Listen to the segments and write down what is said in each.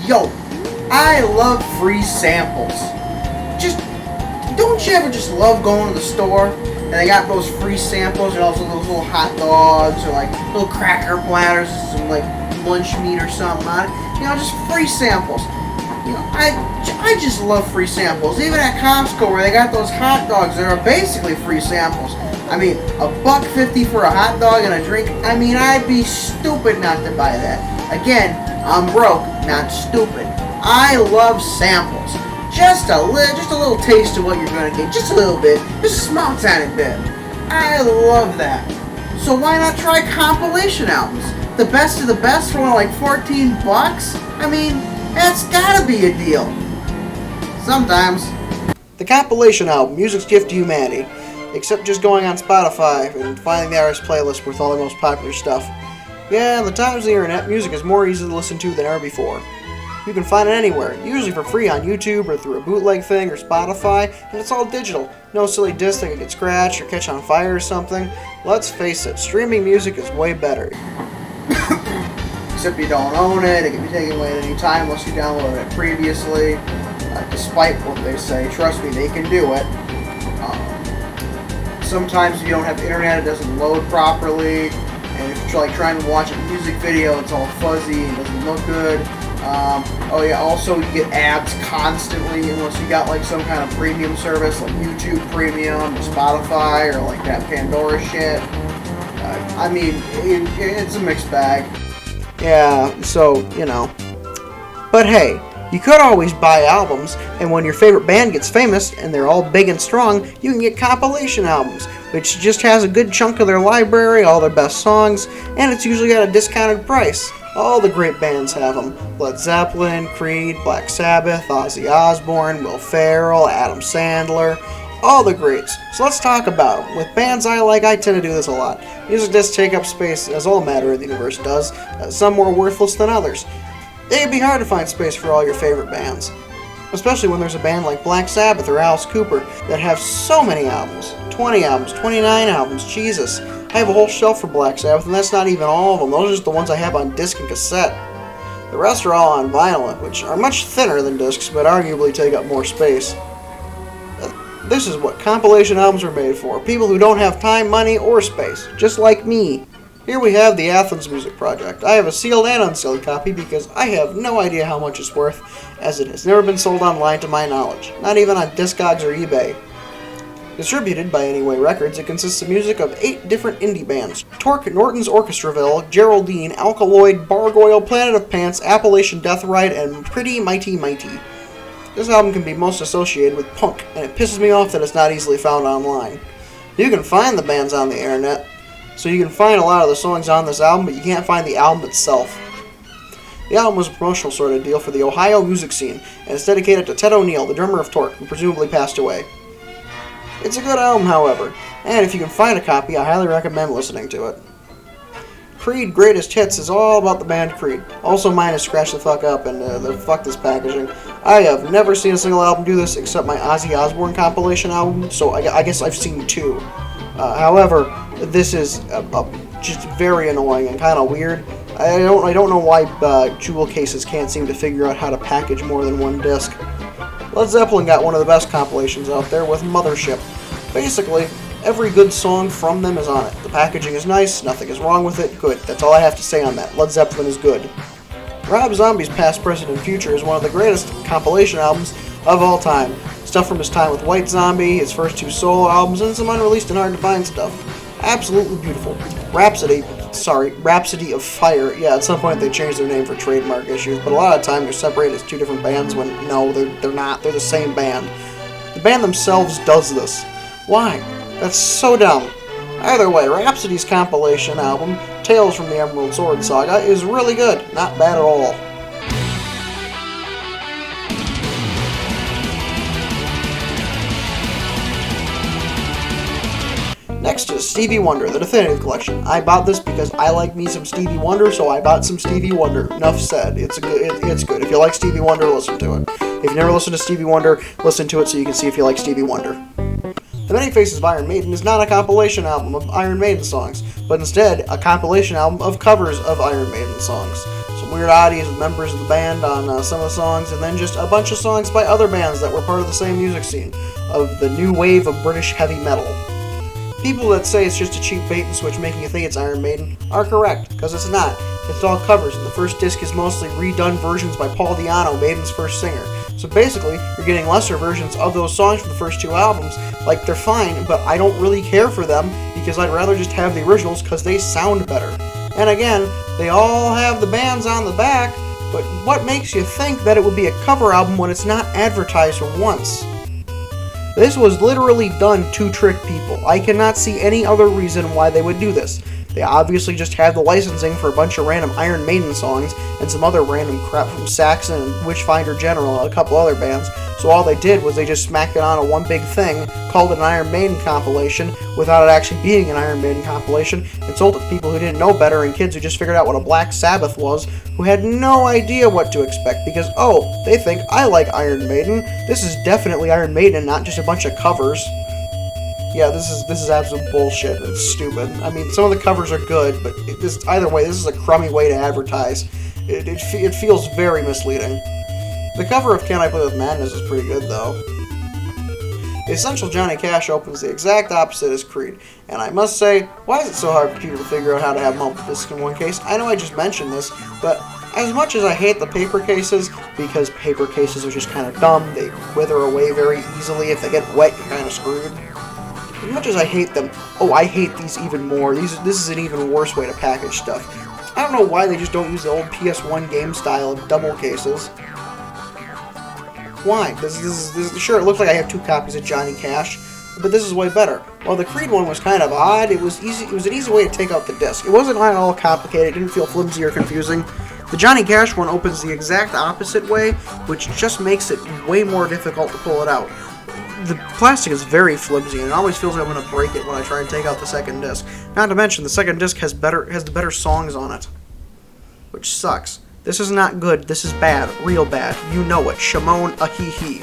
Yo, I love free samples. Just, don't you ever just love going to the store and they got those free samples and also those little hot dogs or like little cracker platters and some like lunch meat or something on it? You know, just free samples. You know, I just love free samples. Even at Costco where they got those hot dogs that are basically free samples. I mean, $1.50 for a hot dog and a drink. I mean, I'd be stupid not to buy that. Again, I'm broke, not stupid. I love samples. Just a little taste of what you're gonna get. Just a little bit. Just a small tiny bit. I love that. So why not try compilation albums? The best of the best for like $14? I mean, that's gotta be a deal. Sometimes. The compilation album, Music's Gift to Humanity. Except just going on Spotify and finding the artist playlist with all the most popular stuff. Yeah, in the times of the internet, music is more easy to listen to than ever before. You can find it anywhere, usually for free on YouTube or through a bootleg thing or Spotify, and it's all digital. No silly disc that could get scratched or catch on fire or something. Let's face it, streaming music is way better. Except you don't own it, it can be taken away at any time unless you downloaded it previously. Despite what they say, trust me, they can do it. Sometimes if you don't have internet, it doesn't load properly, and if you're like trying to watch a music video, it's all fuzzy and doesn't look good. Oh yeah, also you get ads constantly unless you got like some kind of premium service like YouTube Premium or Spotify or like that Pandora shit. I mean, it's a mixed bag. Yeah, so, you know. But hey, you could always buy albums, and when your favorite band gets famous and they're all big and strong, you can get compilation albums, which just has a good chunk of their library, all their best songs, and it's usually at a discounted price. All the great bands have them. Led Zeppelin, Creed, Black Sabbath, Ozzy Osbourne, Will Ferrell, Adam Sandler, all the greats. So let's talk about them. With bands I like, I tend to do this a lot. Music discs take up space, as all matter in the universe does, some more worthless than others. It can be hard to find space for all your favorite bands, especially when there's a band like Black Sabbath or Alice Cooper that have so many albums. 20 albums, 29 albums, Jesus. I have a whole shelf for Black Sabbath, and that's not even all of them. Those are just the ones I have on disc and cassette. The rest are all on vinyl, which are much thinner than discs, but arguably take up more space. This is what compilation albums are made for. People who don't have time, money, or space. Just like me. Here we have the Athens Music Project. I have a sealed and unsealed copy because I have no idea how much it's worth, as it has never been sold online to my knowledge. Not even on Discogs or eBay. Distributed by Anyway Records, it consists of music of 8 different indie bands. Torque, Norton's Orchestraville, Geraldine, Alkaloid, Bargoyle, Planet of Pants, Appalachian Death Ride, and Pretty Mighty Mighty. This album can be most associated with punk, and it pisses me off that it's not easily found online. You can find the bands on the internet, so you can find a lot of the songs on this album, but you can't find the album itself. The album was a promotional sort of deal for the Ohio music scene, and it's dedicated to Ted O'Neill, the drummer of Torque, who presumably passed away. It's a good album, however, and if you can find a copy, I highly recommend listening to it. Creed Greatest Hits is all about the band Creed. Also minus Scratch the Fuck Up and the Fuck This Packaging. I have never seen a single album do this except my Ozzy Osbourne compilation album, so I guess I've seen 2. However, this is just very annoying and kind of weird. I don't know why jewel cases can't seem to figure out how to package more than one disc. Led Zeppelin got one of the best compilations out there with Mothership. Basically, every good song from them is on it. The packaging is nice, nothing is wrong with it, good. That's all I have to say on that. Led Zeppelin is good. Rob Zombie's Past, Present, and Future is one of the greatest compilation albums of all time. Stuff from his time with White Zombie, his first 2 solo albums, and some unreleased and hard-to-find stuff. Absolutely beautiful. Rhapsody of Fire. Yeah, at some point they changed their name for trademark issues, but a lot of the time they're separated as 2 different bands when, no, they're not. They're the same band. The band themselves does this. Why? That's so dumb. Either way, Rhapsody's compilation album, Tales from the Emerald Sword Saga, is really good. Not bad at all. Next is Stevie Wonder, the Definitive Collection. I bought this because I like me some Stevie Wonder, so I bought some Stevie Wonder. Enough said. It's good. If you like Stevie Wonder, listen to it. If you've never listened to Stevie Wonder, listen to it so you can see if you like Stevie Wonder. The Many Faces of Iron Maiden is not a compilation album of Iron Maiden songs, but instead a compilation album of covers of Iron Maiden songs. So some weird oddities with members of the band on some of the songs, and then just a bunch of songs by other bands that were part of the same music scene, of the new wave of British heavy metal. People that say it's just a cheap bait and switch making you think it's Iron Maiden are correct, because it's not. It's all covers, and the first disc is mostly redone versions by Paul Di'Anno, Maiden's first singer. So basically, you're getting lesser versions of those songs from the first two albums. Like, they're fine, but I don't really care for them, because I'd rather just have the originals, because they sound better. And again, they all have the bands on the back, but what makes you think that it would be a cover album when it's not advertised once? This was literally done to trick people. I cannot see any other reason why they would do this. They obviously just had the licensing for a bunch of random Iron Maiden songs and some other random crap from Saxon and Witchfinder General and a couple other bands, so all they did was they just smacked it on a one big thing, called it an Iron Maiden compilation without it actually being an Iron Maiden compilation, and sold it to people who didn't know better and kids who just figured out what a Black Sabbath was, who had no idea what to expect because, oh, they think I like Iron Maiden, this is definitely Iron Maiden, not just a bunch of covers. Yeah, this is absolute bullshit. It's stupid. I mean, some of the covers are good, but either way, this is a crummy way to advertise. It feels very misleading. The cover of Can I Play With Madness is pretty good, though. The Essential Johnny Cash opens the exact opposite as Creed, and I must say, why is it so hard for people to figure out how to have multiple discs in one case? I know I just mentioned this, but as much as I hate the paper cases, because paper cases are just kind of dumb, they wither away very easily. If they get wet, you're kind of screwed. As much as I hate them, I hate these even more. This is an even worse way to package stuff. I don't know why they just don't use the old PS1 game style of double cases. Why? Sure, it looks like I have two copies of Johnny Cash, but this is way better. While the Creed one was kind of odd, it was an easy way to take out the disc. It wasn't at all complicated, it didn't feel flimsy or confusing. The Johnny Cash one opens the exact opposite way, which just makes it way more difficult to pull it out. The plastic is very flimsy, and it always feels like I'm going to break it when I try and take out the second disc. Not to mention, the second disc has the better songs on it, which sucks. This is not good. This is bad. Real bad. You know it. Shimon Ahihi.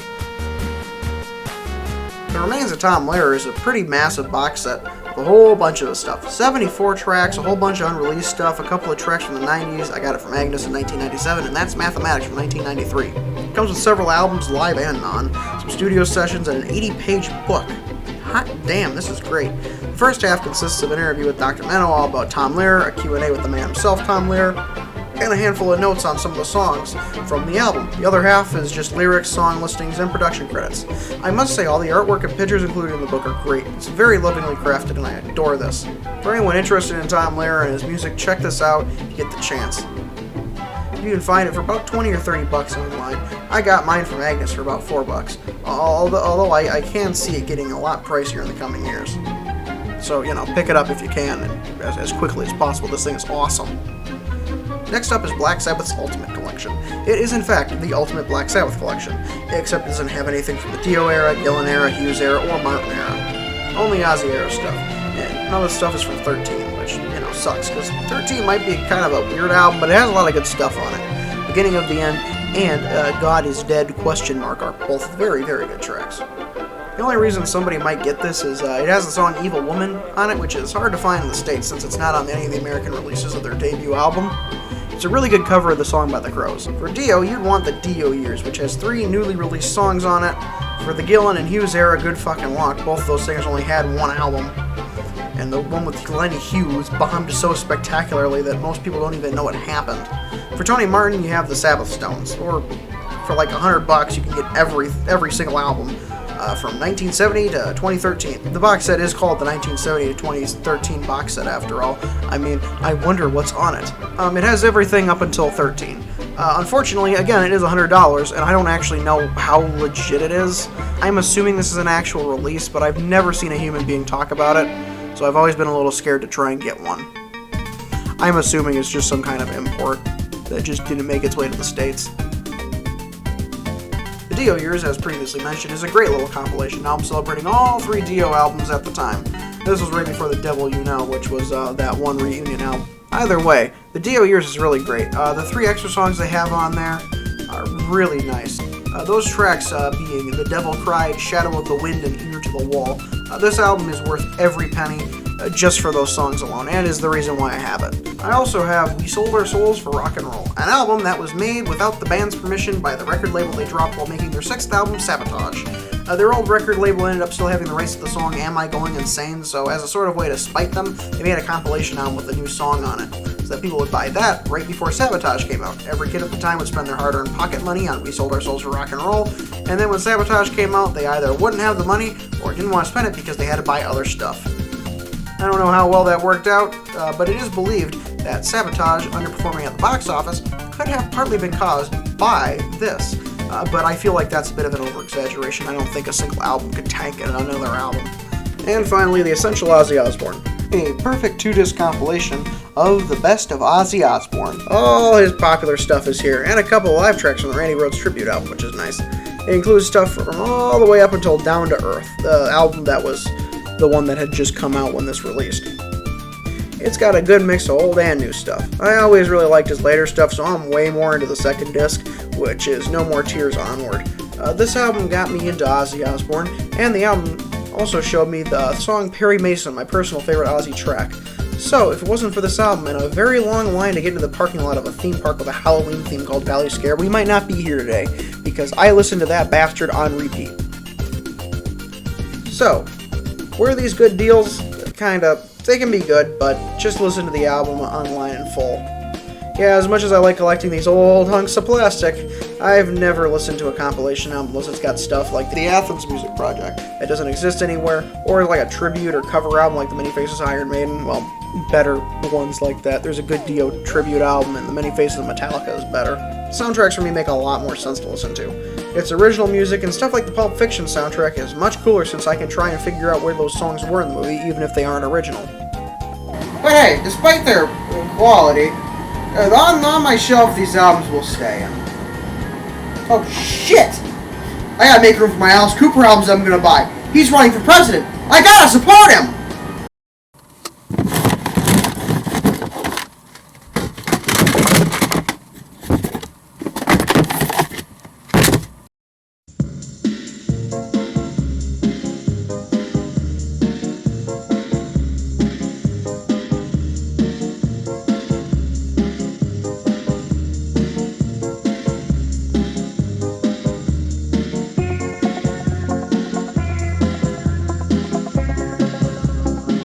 The Remains of Tom Lerher is a pretty massive box set with a whole bunch of stuff. 74 tracks, a whole bunch of unreleased stuff, a couple of tracks from the 90s. I got it from Agnes in 1997, and that's Mathematics from 1993. It comes with several albums, live and non, some studio sessions, and an 80-page book. Hot damn, this is great. The first half consists of an interview with Dr. Menno all about Tom Lerher, a Q&A with the man himself, Tom Lerher, and a handful of notes on some of the songs from the album. The other half is just lyrics, song listings, and production credits. I must say, all the artwork and pictures included in the book are great. It's very lovingly crafted, and I adore this. For anyone interested in Tom Lerher and his music, check this out if you get the chance. You can find it for about 20 or 30 bucks online. I got mine from Agnes for about 4 bucks, although I can see it getting a lot pricier in the coming years. So, pick it up if you can, and as quickly as possible. This thing is awesome. Next up is Black Sabbath's Ultimate Collection. It is, in fact, the Ultimate Black Sabbath Collection, except it doesn't have anything from the Dio era, Gillan era, Hughes era, or Martin era. Only Ozzy era stuff. And none of the stuff is from 13, which, sucks, because 13 might be kind of a weird album, but it has a lot of good stuff on it. Beginning of the End and God is Dead ? Are both very, very good tracks. The only reason somebody might get this is it has the song Evil Woman on it, which is hard to find in the States since it's not on any of the American releases of their debut album. It's a really good cover of the song by the Crows. For Dio, you'd want the Dio Years, which has 3 newly released songs on it. For the Gillan and Hughes era, good fucking luck. Both of those singers only had one album. And the one with Lenny Hughes bombed so spectacularly that most people don't even know what happened. For Tony Martin, you have the Sabbath Stones, or for like $100 you can get every single album from 1970 to 2013. The box set is called the 1970 to 2013 box set after all. I mean, I wonder what's on it. It has everything up until 13. Unfortunately, again, it is $100, and I don't actually know how legit it is. I'm assuming this is an actual release, but I've never seen a human being talk about it, so I've always been a little scared to try and get one. I'm assuming it's just some kind of import that just didn't make its way to the States. The Dio Years, as previously mentioned, is a great little compilation album celebrating all 3 Dio albums at the time. This was right before The Devil You Know, which was that one reunion album. Either way, the Dio Years is really great. The 3 extra songs they have on there are really nice. Those tracks being The Devil Cried, Shadow of the Wind, and Ear to the Wall. This album is worth every penny. just for those songs alone, and is the reaon why I have it. I also have We Sold Our Souls for Rock and Roll, an album that was made without the band's permission by the record label they dropped while making their 6th album, Sabotage. Their old record label ended up still having the rights to the song Am I Going Insane, so as a sort of way to spite them, they made a compilation album with a new song on it, so that people would buy that right before Sabotage came out. Every kid at the time would spend their hard-earned pocket money on We Sold Our Souls for Rock and Roll, and then when Sabotage came out, they either wouldn't have the money or didn't want to spend it because they had to buy other stuff. I don't know how well that worked out, but it is believed that Sabotage underperforming at the box office could have partly been caused by this. But I feel like that's a bit of an over-exaggeration. I don't think a single album could tank another album. And finally, The Essential Ozzy Osbourne. A perfect 2-disc compilation of the best of Ozzy Osbourne. All his popular stuff is here, and a couple of live tracks from the Randy Rhoads tribute album, which is nice. It includes stuff from all the way up until Down to Earth, the album that was the one that had just come out when this released. It's got a good mix of old and new stuff. I always really liked his later stuff, so I'm way more into the second disc, which is No More Tears Onward. This album got me into Ozzy Osbourne, and the album also showed me the song Perry Mason, my personal favorite Ozzy track. So, if it wasn't for this album and a very long line to get into the parking lot of a theme park with a Halloween theme called Valley Scare, we might not be here today, because I listened to that bastard on repeat. So, were these good deals? Kinda. They can be good, but just listen to the album online in full. Yeah, as much as I like collecting these old hunks of plastic, I've never listened to a compilation album unless it's got stuff like the Athens music project that doesn't exist anywhere, or like a tribute or cover album like the Many Faces of Iron Maiden. Well, better ones like that. There's a good Dio tribute album, and the Many Faces of Metallica is better. Soundtracks for me make a lot more sense to listen to. Its original music and stuff like the Pulp Fiction soundtrack is much cooler since I can try and figure out where those songs were in the movie, even if they aren't original. But hey, despite their quality, on my shelf these albums will stay. Oh shit! I gotta make room for my Alice Cooper albums I'm gonna buy. He's running for president. I gotta support him!